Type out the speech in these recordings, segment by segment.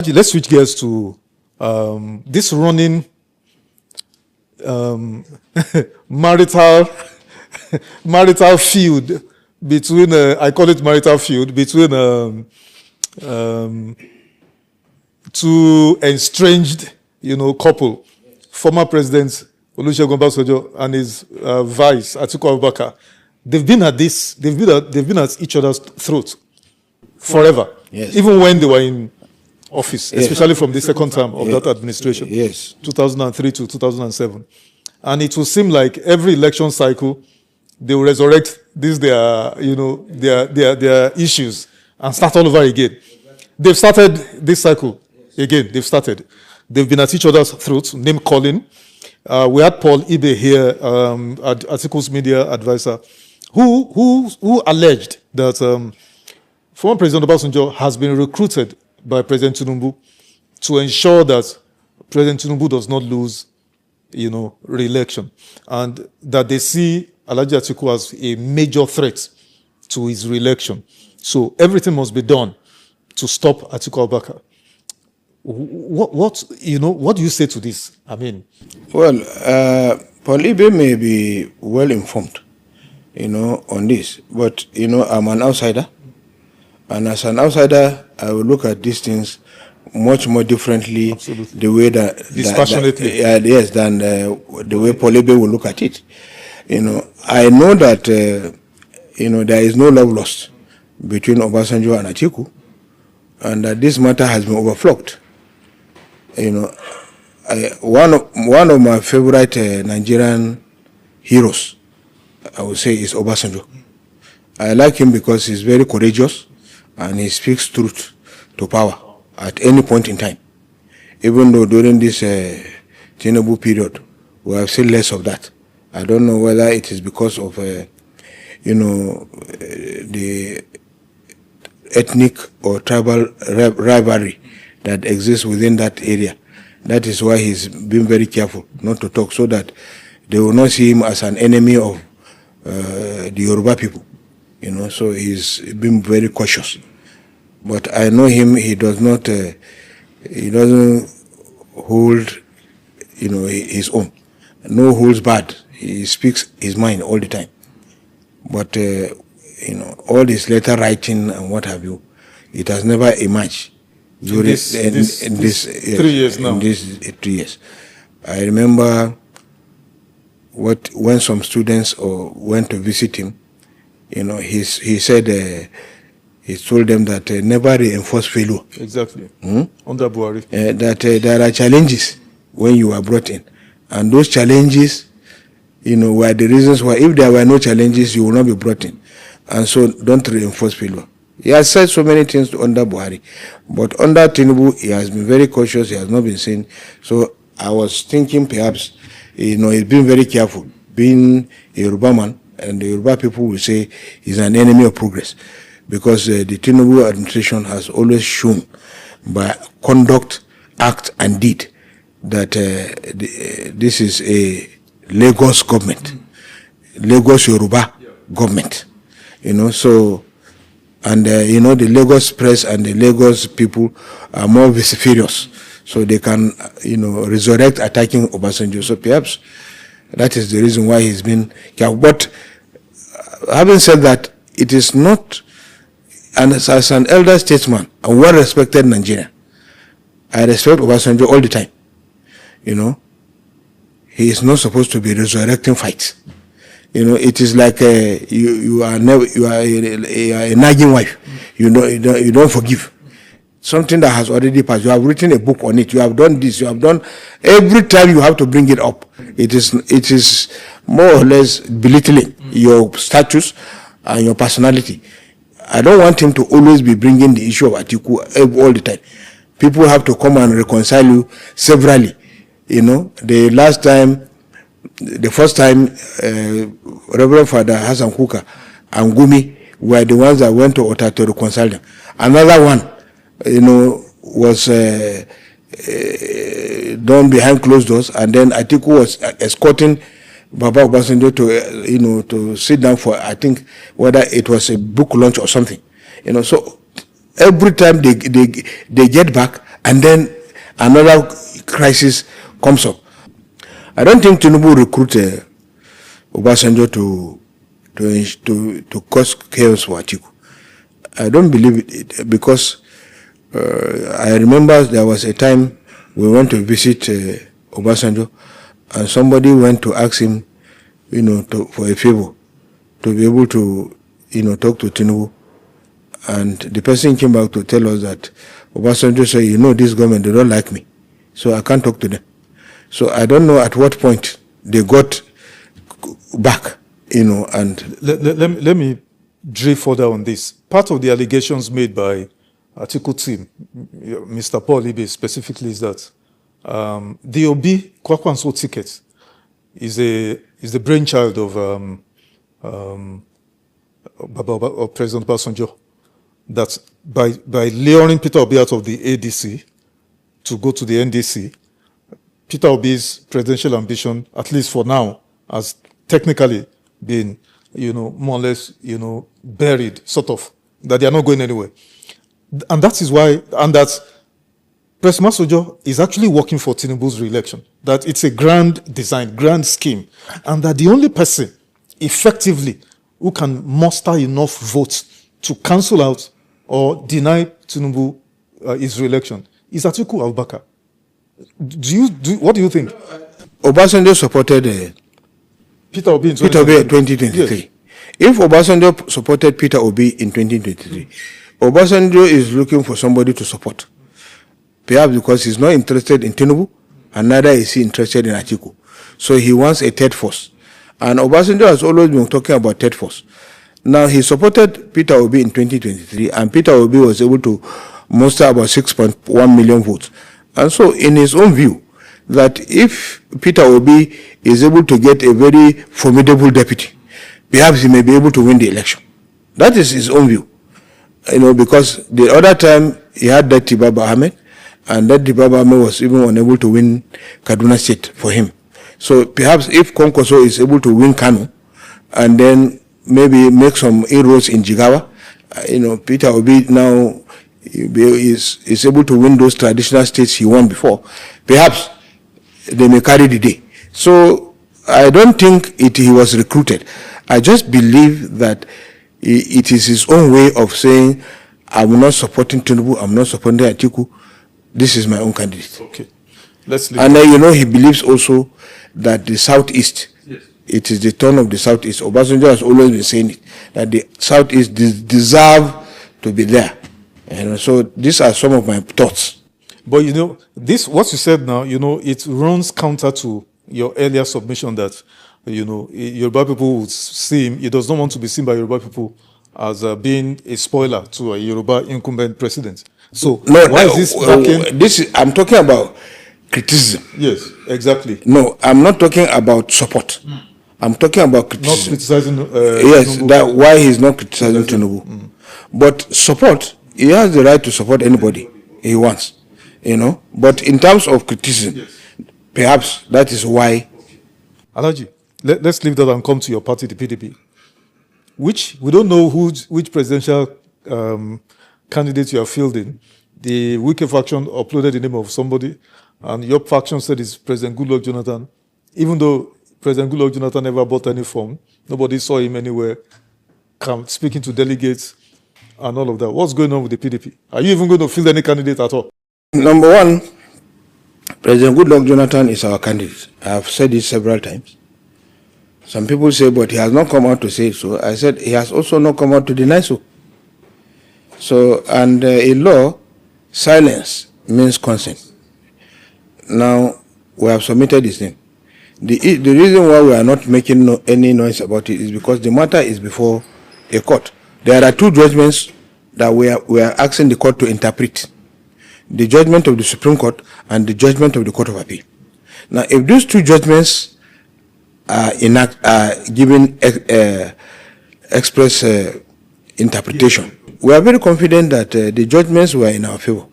Let's switch gears to this running marital feud between, I call it marital feud, between two estranged, couple, former President Olusegun Obasanjo and his vice Atiku Abubakar. They've been at this. They've been at each other's throat forever. Yes. Even when they were in office, especially from the second term of that administration. Yes. 2003 to 2007, and it will seem like every election cycle they will resurrect their issues and start all over again. They've started this cycle again. They've been at each other's throats, name calling. We had Paul Ibe here, Atiku's media advisor, who alleged that former President Obasanjo has been recruited by President Tinubu to ensure that President Tinubu does not lose, re-election, and that they see Alhaji Atiku as a major threat to his re-election. So everything must be done to stop Atiku Abubakar. What do you say to this? I mean, well, Paul Ibe may be well informed, on this, but I'm an outsider, and as an outsider, I will look at these things much more differently. Absolutely. The way that dispassionately, than the way Paul Ibe will look at it. I know that there is no love lost between Obasanjo and Atiku, and that this matter has been overflowed. One of my favorite Nigerian heroes, I would say, is Obasanjo. I like him because he's very courageous and he speaks truth to power at any point in time. Even though during this Tinubu period, we have seen less of that. I don't know whether it is because of, the ethnic or tribal rivalry that exists within that area. That is why he's been very careful not to talk, so that they will not see him as an enemy of the Yoruba people. So he's been very cautious. But I know him; he does not. He doesn't hold, his own. No holds barred. He speaks his mind all the time. But all this letter writing and what have you, it has never emerged during this 3 years now. In these 3 years, I remember when some students went to visit him. He said he told them that never reinforce failure. Exactly. Under Buhari. That there are challenges when you are brought in, and those challenges, were the reasons why if there were no challenges, you will not be brought in. And so don't reinforce failure. He has said so many things under Buhari, but under Tinubu, he has been very cautious. He has not been seen. So I was thinking perhaps, he's been very careful, being a Yoruba man, and the Yoruba people will say he's an enemy of progress, because the Tinubu administration has always shown by conduct, act, and deed that this is a Lagos government, Lagos Yoruba government. So, and the Lagos press and the Lagos people are more vociferous, so they can resurrect attacking Obasanjo. So perhaps that is the reason why he's been careful. But having said that, it is not, and as an elder statesman, a well-respected Nigerian, I respect Obasanjo all the time. He is not supposed to be resurrecting fights. It is like you are a nagging wife. You don't forgive something that has already passed. You have written a book on it. You have done this. You have done. Every time you have to bring it up, it is more or less belittling your status and your personality. I don't want him to always be bringing the issue of Atiku all the time. People have to come and reconcile you severally. The first time, Reverend Father Hassan Kuka and Gumi were the ones that went to Ota to reconcile them. Another one, was done behind closed doors, and then Atiku was escorting Baba Obasanjo to sit down for, I think, whether it was a book launch or something. So every time they get back and then another crisis comes up. I don't think Tinubu recruited Obasanjo to cause chaos for Atiku. I don't believe it because I remember there was a time we went to visit Obasanjo, and somebody went to ask him, for a favor, to be able to, talk to Tinubu. And the person came back to tell us that Obasanjo said, this government, they don't like me, so I can't talk to them. So I don't know at what point they got back, and... Let me drill further on this. Part of the allegations made by Atiku team, Mr. Paul Ibe specifically, is that the Obi Kwakwanso ticket is the brainchild of President Obasanjo. That by luring Peter Obi out of the ADC to go to the NDC, Peter Obi's presidential ambition, at least for now, has technically been, more or less, buried, sort of, that they are not going anywhere. And that is why, and that President Obasanjo is actually working for Tinubu's re-election, that it's a grand design, grand scheme, and that the only person effectively who can muster enough votes to cancel out or deny Tinubu his re-election is Atiku Abubakar. What do you think? Obasanjo supported Peter Obi in 2023. Yes. If Obasanjo supported Peter Obi in 2023, Obasanjo is looking for somebody to support. Perhaps because he's not interested in Tinubu, and neither is he interested in Atiku. So he wants a third force. And Obasanjo has always been talking about third force. Now, he supported Peter Obi in 2023, and Peter Obi was able to muster about 6.1 million votes. And so, in his own view, that if Peter Obi is able to get a very formidable deputy, perhaps he may be able to win the election. That is his own view. Because the other time he had that Baba Ahmed, and that Baba Ahmed was even unable to win Kaduna State for him. So perhaps if Konkoso is able to win Kano, and then maybe make some inroads in Jigawa, Peter Obi now is able to win those traditional states he won before, perhaps they may carry the day. So I don't think he was recruited. I just believe that it is his own way of saying, I'm not supporting Tinubu, I'm not supporting Atiku, this is my own candidate. Okay. Let's leave and then, he believes also that the Southeast, yes, it is the turn of the Southeast. Obasanjo has always been saying it, that the Southeast deserve to be there. So these are some of my thoughts. But this, what you said now, it runs counter to your earlier submission that, Yoruba people would see him. He does not want to be seen by Yoruba people as being a spoiler to a Yoruba incumbent president. So why is this I'm talking about criticism. Yes, exactly. No, I'm not talking about support. I'm talking about criticism. Not criticizing. Yes, that why he's not criticizing Tinubu. But support, he has the right to support anybody he wants. But in terms of criticism, yes, perhaps that is why. Alhaji, let's leave that and come to your party, the PDP. Which we don't know which presidential candidate you are fielding. The Wike faction uploaded the name of somebody, and your faction said it's President Goodluck Jonathan. Even though President Goodluck Jonathan never bought any form, nobody saw him anywhere, speaking to delegates and all of that. What's going on with the PDP? Are you even going to field any candidate at all? Number one, President Goodluck Jonathan is our candidate. I have said it several times. Some people say, but he has not come out to say so. I said, he has also not come out to deny so. So, and in law, silence means consent. Now, we have submitted his name. The reason why we are not making any noise about it is because the matter is before a court. There are two judgments that we are asking the court to interpret. The judgment of the Supreme Court and the judgment of the Court of Appeal. Now, if those two judgments are given express interpretation, we are very confident that the judgments were in our favor.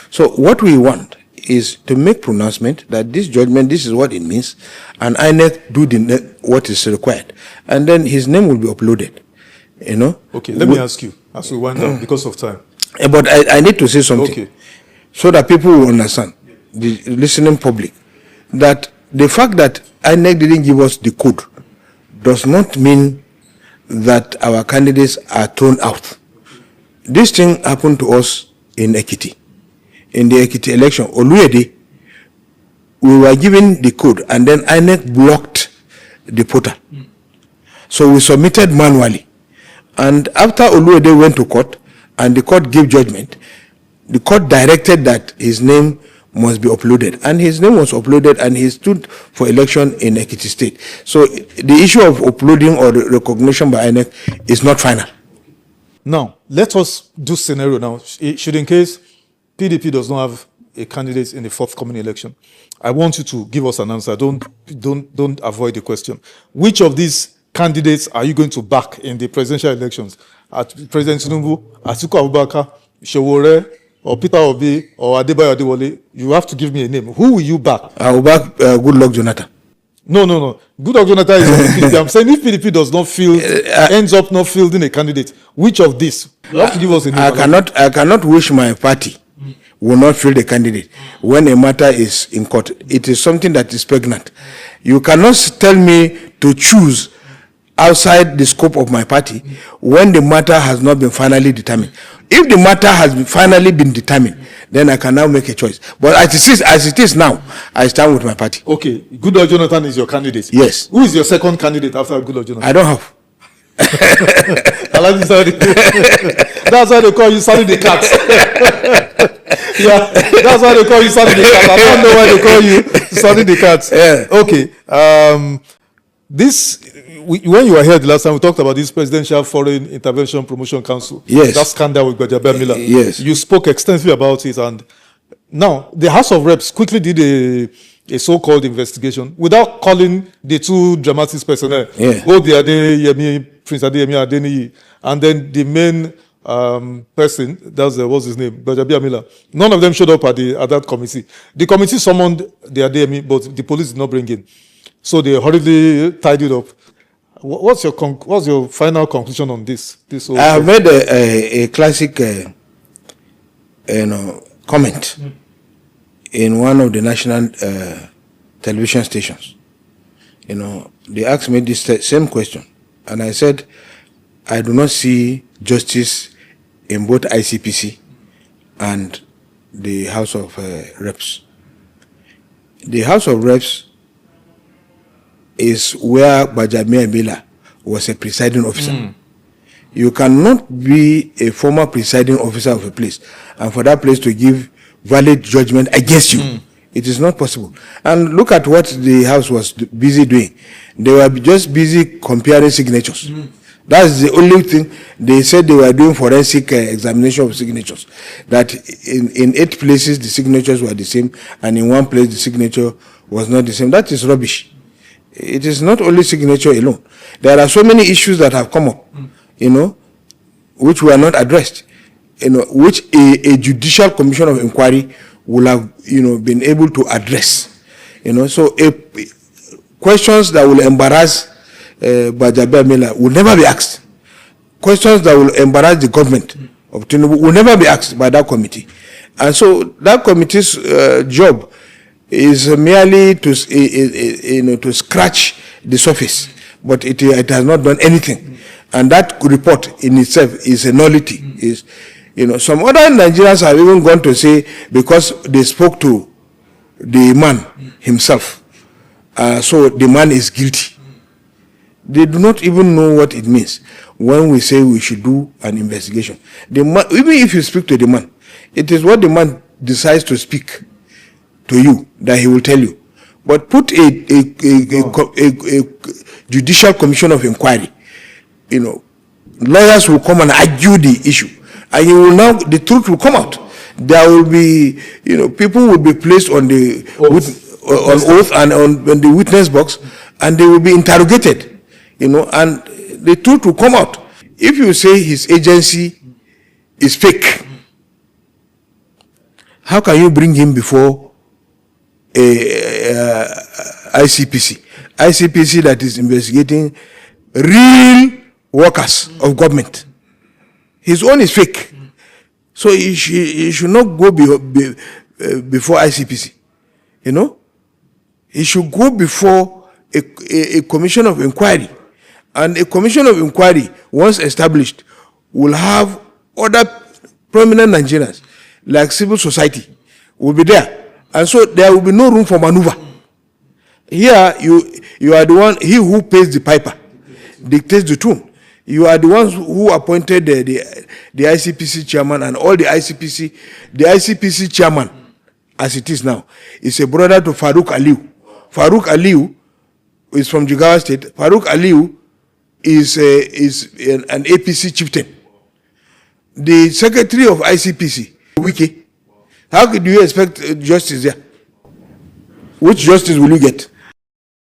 So what we want is to make pronouncement that this judgment, this is what it means, and INEC do what is required. And then his name will be uploaded. Okay, let me ask you, as we wind down, because of time. But I need to say something. Okay. so that people will understand, the listening public, that the fact that INEC didn't give us the code does not mean that our candidates are thrown out. This thing happened to us in Ekiti. In the Ekiti election, Oluyede, we were given the code and then INEC blocked the portal. So we submitted manually. And after Oluyede went to court and the court gave judgment, the court directed that his name must be uploaded. And his name was uploaded and he stood for election in Ekiti State. So the issue of uploading or recognition by INEC is not final. Now, let us do scenario now. Should in case PDP does not have a candidate in the forthcoming election, I want you to give us an answer. Don't avoid the question. Which of these candidates are you going to back in the presidential elections? President Tinubu, Atiku Abubakar, Shewore, or Peter Obi, or Adebayo Adewale? You have to give me a name. Who will you back? I will back Goodluck Jonathan. No. Goodluck Jonathan is on the PDP. I'm saying if PDP does not field, ends up not fielding a candidate, which of these? You have to give us a name. I cannot wish my party will not field a candidate when a matter is in court. It is something that is pregnant. You cannot tell me to choose outside the scope of my party when the matter has not been finally determined. If the matter has finally been determined, then I can now make a choice. But as it is now, I stand with my party. Okay, Goodluck Jonathan is your candidate. Yes. Who is your second candidate after Goodluck Jonathan? I don't have. That's why they call you Sonny the Cat. Yeah, that's why they call you Sonny the Cat. I don't know why they call you Sonny the Cat. Yeah. Okay. When you were here the last time, we talked about this Presidential Foreign Intervention Promotion Council. Yes. That scandal with Gbajabiamila Miller. Yes. You spoke extensively about it, and now the House of Reps quickly did a so-called investigation without calling the two dramatics personnel. Yeah. Both the Prince Adeyemi Adeniyi, and then the main person, that's what's his name, Gbajabiamila Miller. None of them showed up at that committee. The committee summoned the Adeyemi, but the police did not bring in. So they hurriedly tied it up. What's your final conclusion on this? I have made a classic comment in one of the national television stations. They asked me this same question, and I said, I do not see justice in both ICPC and the House of Reps. The House of Reps is where Gbajabiamila Miller was a presiding officer. You cannot be a former presiding officer of a place and for that place to give valid judgment against you. It is not possible. And look at what the House was busy doing. They were just busy comparing signatures. That's the only thing. They said they were doing forensic examination of signatures. That in 8 places the signatures were the same, and in 1 place the signature was not the same. That is rubbish. It is not only signature alone. There are so many issues that have come up, which were not addressed, which a judicial commission of inquiry will have, been able to address. So questions that will embarrass Gbajabiamila Miller will never be asked. Questions that will embarrass the government of Tinubu will never be asked by that committee. And so that committee's job is merely to scratch the surface, but it has not done anything. And that report in itself is a nullity. Some other Nigerians have even gone to say, because they spoke to the man himself, so the man is guilty. They do not even know what it means when we say we should do an investigation. The man, even if you speak to the man, it is what the man decides to speak to you that he will tell you. But put a judicial commission of inquiry, lawyers will come and argue the issue, and the truth will come out. There will be, people will be placed on the oath and on the witness box, and they will be interrogated, and the truth will come out. If you say his agency is fake, how can you bring him before ICPC? ICPC that is investigating real workers of government. His own is fake. So he should not go before ICPC. You know, he should go before a commission of inquiry, and a commission of inquiry, once established, will have other prominent Nigerians like civil society will be there, and so there will be no room for maneuver. Here, you are the one, he who pays the piper dictates the tune. You are the ones who appointed the ICPC chairman, and all the ICPC chairman, as it is now, is a brother to Farouk Aliu. Farouk Aliu is from Jigawa State. Farouk Aliu is an APC chieftain. The secretary of ICPC, Wiki, how could you expect justice there? Which justice will you get?